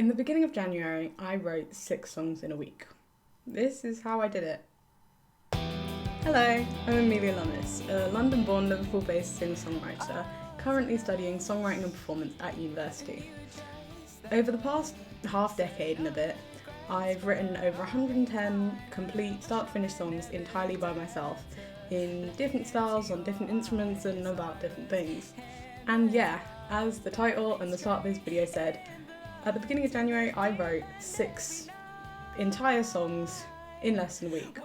In the beginning of January, I wrote 6 songs in a week. This is how I did it. Hello, I'm Amelia Lummis, a London-born, Liverpool-based singer-songwriter, currently studying songwriting and performance at university. Over the past half-decade and a bit, I've written over 110 complete start-to-finish songs entirely by myself, in different styles, on different instruments, and about different things. And yeah, as the title and the start of this video said, at the beginning of January I wrote 6 entire songs in less than a week.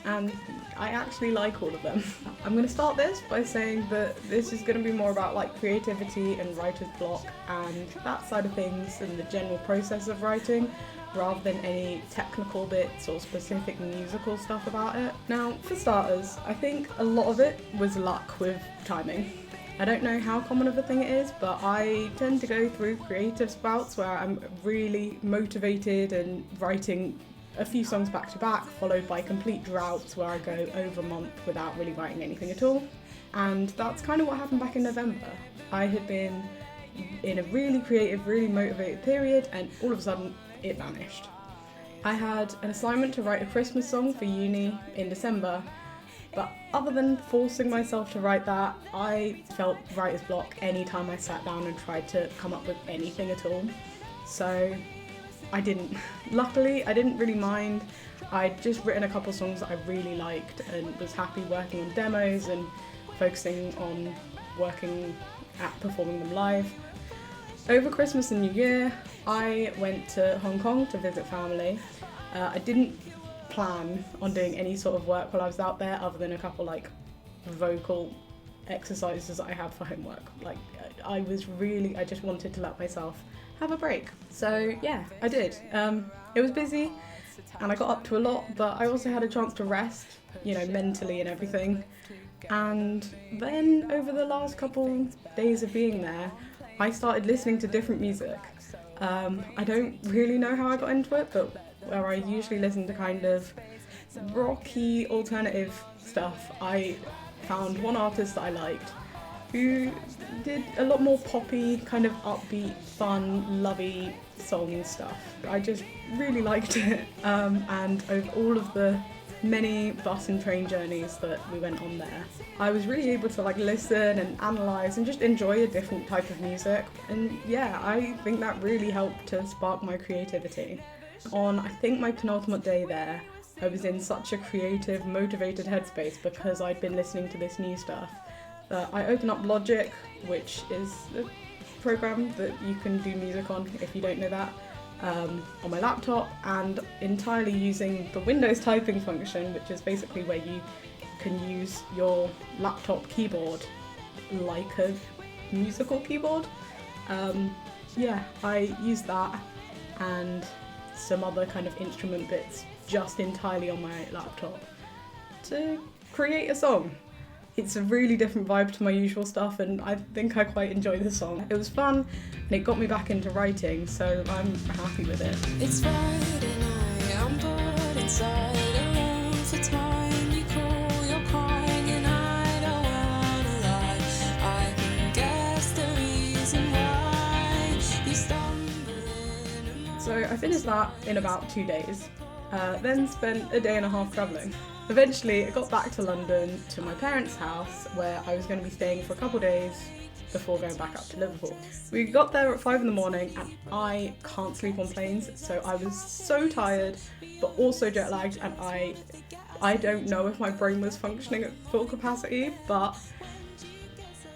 And I actually like all of them. I'm going to start this by saying that this is going to be more about like creativity and writer's block and that side of things and the general process of writing, rather than any technical bits or specific musical stuff about it. Now, for starters, I think a lot of it was luck with timing. I don't know how common of a thing it is, but I tend to go through creative spouts where I'm really motivated and writing a few songs back to back, followed by complete droughts where I go over a month without really writing anything at all. And that's kind of what happened back in November. I had been in a really creative, really motivated period, and all of a sudden it vanished. I had an assignment to write a Christmas song for uni in December, but other than forcing myself to write that, I felt writer's block anytime I sat down and tried to come up with anything at all. So I didn't. Luckily, I didn't really mind. I'd just written a couple songs that I really liked and was happy working on demos and focusing on working at performing them live. Over Christmas and New Year, I went to Hong Kong to visit family. I didn't plan on doing any sort of work while I was out there other than a couple like vocal exercises that I had for homework. Like I just wanted to let myself have a break. So yeah, I did. It was busy and I got up to a lot, but I also had a chance to rest, mentally and everything. And then over the last couple days of being there, I started listening to different music. I don't really know how I got into it, but where I usually listen to kind of rocky alternative stuff, I found one artist that I liked who did a lot more poppy, kind of upbeat, fun, lovey song stuff. I just really liked it, and over all of the many bus and train journeys that we went on there, I was really able to listen and analyse and just enjoy a different type of music. And yeah, I think that really helped to spark my creativity. On, I think, my penultimate day there, I was in such a creative, motivated headspace because I'd been listening to this new stuff that I opened up Logic, which is a program that you can do music on if you don't know that, on my laptop, and entirely using the Windows typing function, which is basically where you can use your laptop keyboard like a musical keyboard. I used that and some other kind of instrument bits just entirely on my laptop to create a song. It's a really different vibe to my usual stuff, and I think I quite enjoyed the song. It was fun and it got me back into writing, so I'm happy with it. It's Friday night, I'm bored inside, alone for time. You call, you're crying, and I don't wanna lie. I can guess the reason why you stumbling. So I finished that in about 2 days, then spent a day and a half travelling. Eventually I got back to London to my parents' house where I was going to be staying for a couple of days before going back up to Liverpool. We got there at 5 in the morning and I can't sleep on planes, so I was so tired but also jet lagged, and I don't know if my brain was functioning at full capacity, but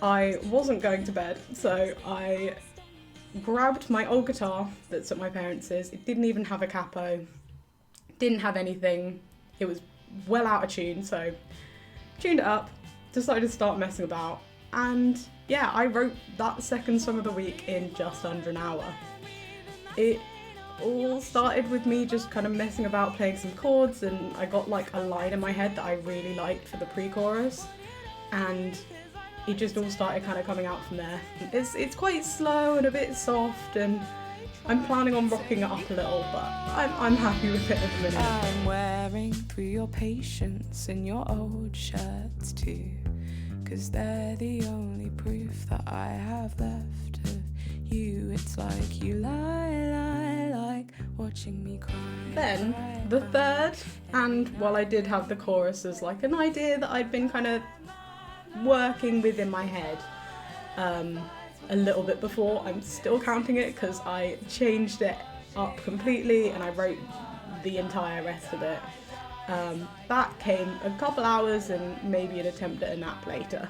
I wasn't going to bed, so I grabbed my old guitar that's at my parents'. It didn't even have a capo, didn't have anything, it was well out of tune, so tuned it up, decided to start messing about, and yeah, I wrote that second song of the week in just under an hour. It all started with me just kind of messing about playing some chords, and I got a line in my head that I really liked for the pre-chorus, and it just all started kind of coming out from there. It's quite slow and a bit soft, and I'm planning on rocking it up a little, but I'm happy with it at the minute. I'm wearing through your patience and your old shirts too, 'cause they're the only proof that I have left of you. It's like you lie, lie, watching me cry. Then the third, and while I did have the chorus as like an idea that I'd been kind of working with in my head a little bit before, I'm still counting it because I changed it up completely and I wrote the entire rest of it. That came a couple hours and maybe an attempt at a nap later.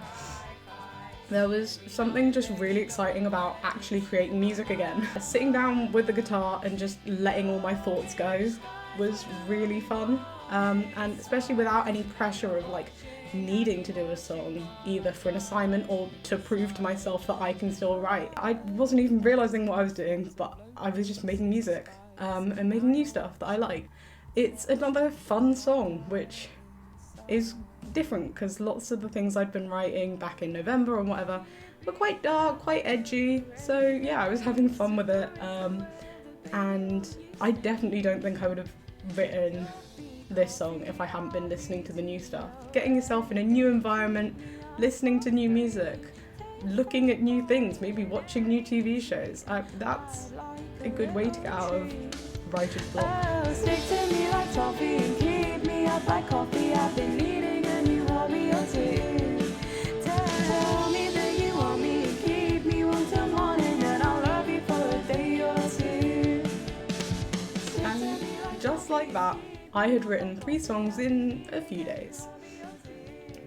There was something just really exciting about actually creating music again. Sitting down with the guitar and just letting all my thoughts go was really fun, and especially without any pressure of like needing to do a song, either for an assignment or to prove to myself that I can still write. I wasn't even realising what I was doing, but I was just making music and making new stuff that I like. It's another fun song, which is different because lots of the things I'd been writing back in November and whatever were quite dark, quite edgy, so yeah, I was having fun with it, and I definitely don't think I would have written this song if I hadn't been listening to the new stuff. Getting yourself in a new environment, listening to new music, looking at new things, maybe watching new TV shows, that's a good way to get out of writer's block. Oh, stick to me like toffee and keep me up like coffee. I've been needing a new hobby or two. Tell me that you want me and keep me warm till morning, and I'll love you for a day or two. And just like that, I had written 3 songs in a few days.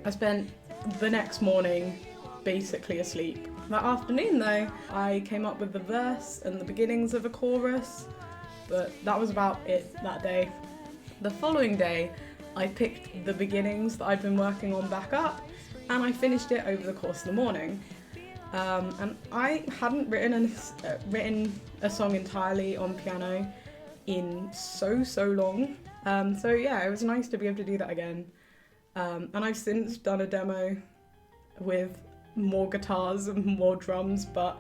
I spent the next morning basically asleep. That afternoon though, I came up with the verse and the beginnings of a chorus, but that was about it that day. The following day, I picked the beginnings that I'd been working on back up, and I finished it over the course of the morning. And I hadn't written a song entirely on piano in so long. So yeah, it was nice to be able to do that again. And I've since done a demo with more guitars and more drums, but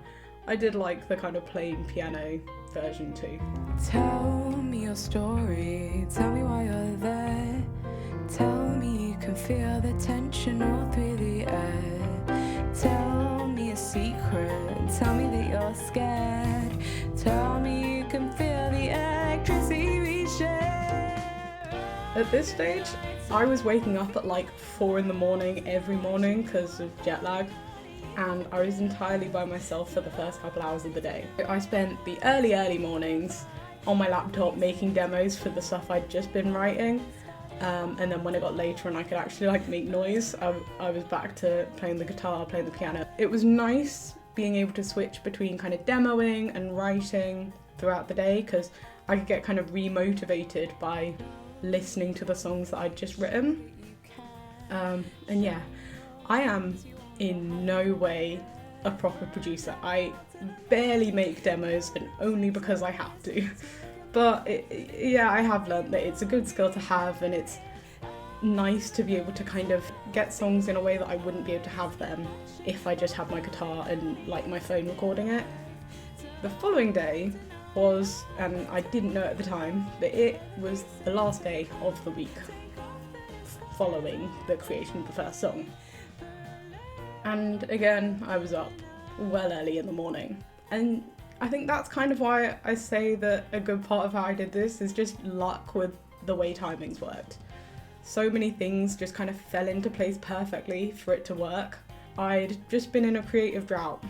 I did like the kind of plain piano version too. Tell me your story, tell me why you're there. Tell me you can feel the tension all through the air. Tell me a secret, tell me that you're scared. Tell me you can feel the electricity we share. At this stage, I was waking up at like 4 a.m. every morning because of jet lag, and I was entirely by myself for the first couple hours of the day. I spent the early mornings on my laptop making demos for the stuff I'd just been writing, and then when it got later and I could actually like make noise, I was back to playing the guitar, playing the piano. It was nice being able to switch between kind of demoing and writing throughout the day because I could get kind of re-motivated by listening to the songs that I'd just written. And yeah, I am in no way a proper producer. I barely make demos, and only because I have to. But yeah, I have learned that it's a good skill to have, and it's nice to be able to kind of get songs in a way that I wouldn't be able to have them if I just had my guitar and like my phone recording it. The following day was, and I didn't know at the time, but it was the last day of the week following the creation of the first song. And again, I was up well early in the morning. And I think that's kind of why I say that a good part of how I did this is just luck with the way timings worked. So many things just kind of fell into place perfectly for it to work. I'd just been in a creative drought.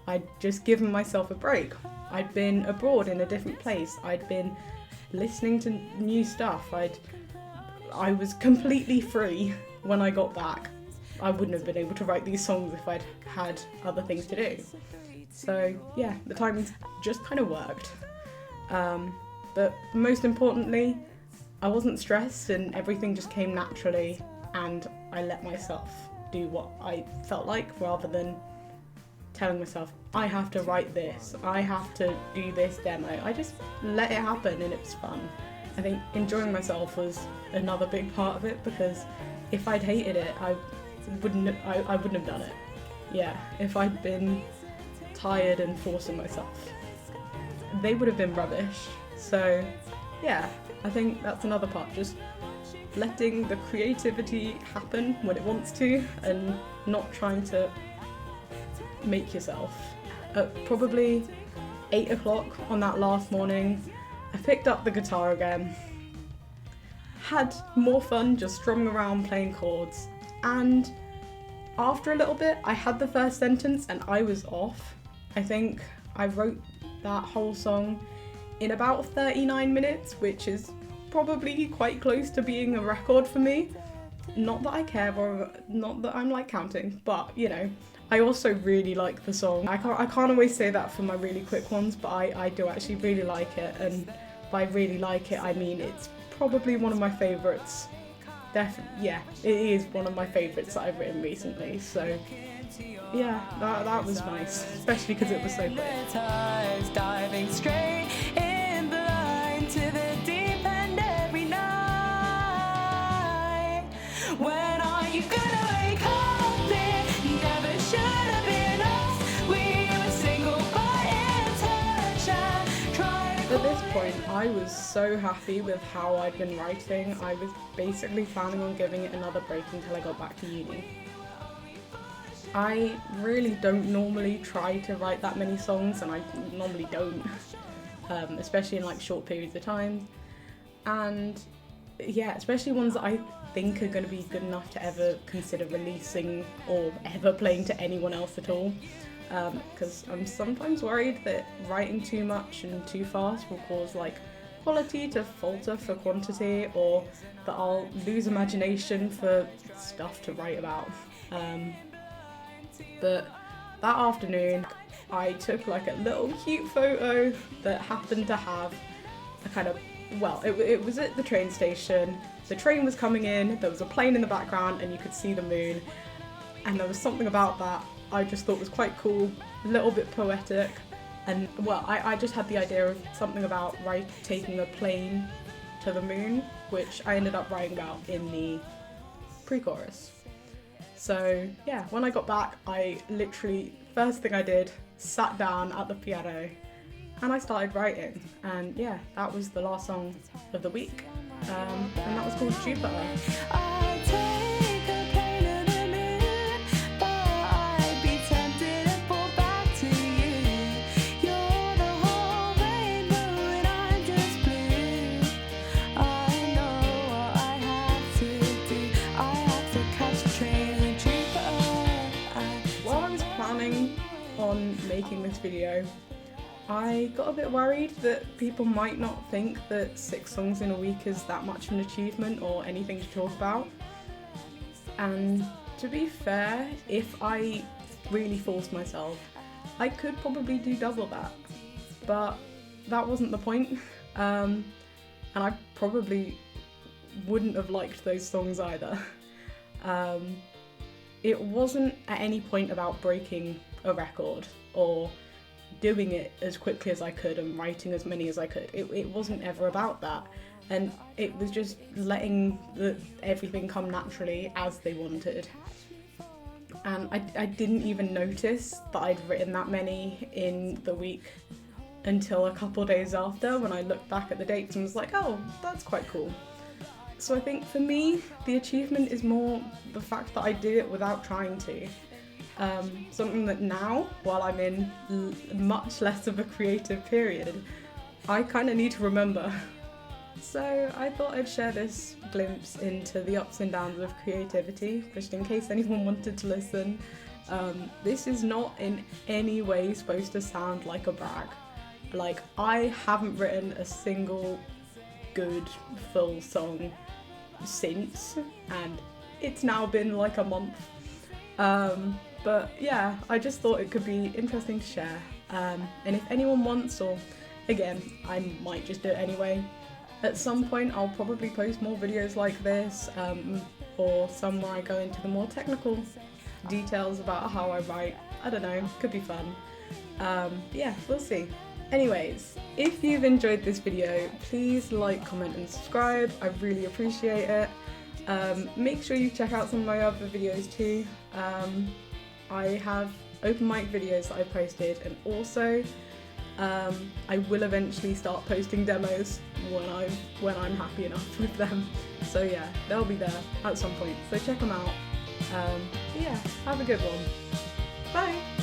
I'd just given myself a break. I'd been abroad in a different place. I'd been listening to new stuff. I was completely free when I got back. I wouldn't have been able to write these songs if I'd had other things to do. So yeah, the timing just kind of worked. But most importantly, I wasn't stressed and everything just came naturally, and I let myself do what I felt like rather than telling myself, I have to write this, I have to do this demo. I just let it happen and it was fun. I think enjoying myself was another big part of it, because if I'd hated it, I wouldn't have done it. Yeah, if I'd been tired and forcing myself, they would have been rubbish. So yeah, I think that's another part, just letting the creativity happen when it wants to and not trying to make yourself. At probably 8 o'clock on that last morning, I picked up the guitar again, had more fun just strumming around playing chords, and after a little bit I had the first sentence and I was off. I think I wrote that whole song in about 39 minutes, which is probably quite close to being a record for me. Not that I care, or not that I'm like counting, but you know, I also really like the song. I can't always say that for my really quick ones, but I do actually really like it, and by really like it I mean it's probably one of my favourites. Yeah, it is one of my favourites that I've written recently, so yeah, that was nice, especially because it was so quick. Diving straight in blind to the deep end every night. When are you gonna wake up? It never should have been us. We were single but in touch. At this point, I was so happy with how I'd been writing. I was basically planning on giving it another break until I got back to uni. I really don't normally try to write that many songs, and I normally don't, especially in like short periods of time. And yeah, especially ones that I think are going to be good enough to ever consider releasing or ever playing to anyone else at all. Because I'm sometimes worried that writing too much and too fast will cause like quality to falter for quantity, or that I'll lose imagination for stuff to write about. But that afternoon I took like a little cute photo that happened to have a kind of, well, it was at the train station, the train was coming in, there was a plane in the background and you could see the moon, and there was something about that I just thought was quite cool, a little bit poetic, and well, I just had the idea of something about taking a plane to the moon, which I ended up writing about in the pre-chorus. So yeah, when I got back, I literally, first thing I did, sat down at the piano and I started writing, and yeah, that was the last song of the week, and that was called Jupiter. On making this video, I got a bit worried that people might not think that 6 songs in a week is that much of an achievement or anything to talk about. And to be fair, if I really forced myself, I could probably do double that. But that wasn't the point. And I probably wouldn't have liked those songs either. It wasn't at any point about breaking a record or doing it as quickly as I could and writing as many as I could. It wasn't ever about that, and it was just letting everything come naturally as they wanted. And I didn't even notice that I'd written that many in the week until a couple days after, when I looked back at the dates and was like, oh, that's quite cool. So I think for me, the achievement is more the fact that I did it without trying to. Something that now, while I'm in much less of a creative period, I kind of need to remember. So I thought I'd share this glimpse into the ups and downs of creativity, just in case anyone wanted to listen. This is not in any way supposed to sound like a brag. Like, I haven't written a single good full song since, and it's now been like a month. But yeah, I just thought it could be interesting to share. And if anyone wants, or again, I might just do it anyway. At some point I'll probably post more videos like this, or some where I go into the more technical details about how I write. I don't know, could be fun. Yeah, we'll see. Anyways, if you've enjoyed this video, please like, comment and subscribe. I really appreciate it. Make sure you check out some of my other videos too. I have open mic videos that I posted, and also I will eventually start posting demos when I'm happy enough with them. So yeah, they'll be there at some point, so check them out. Yeah, have a good one. Bye!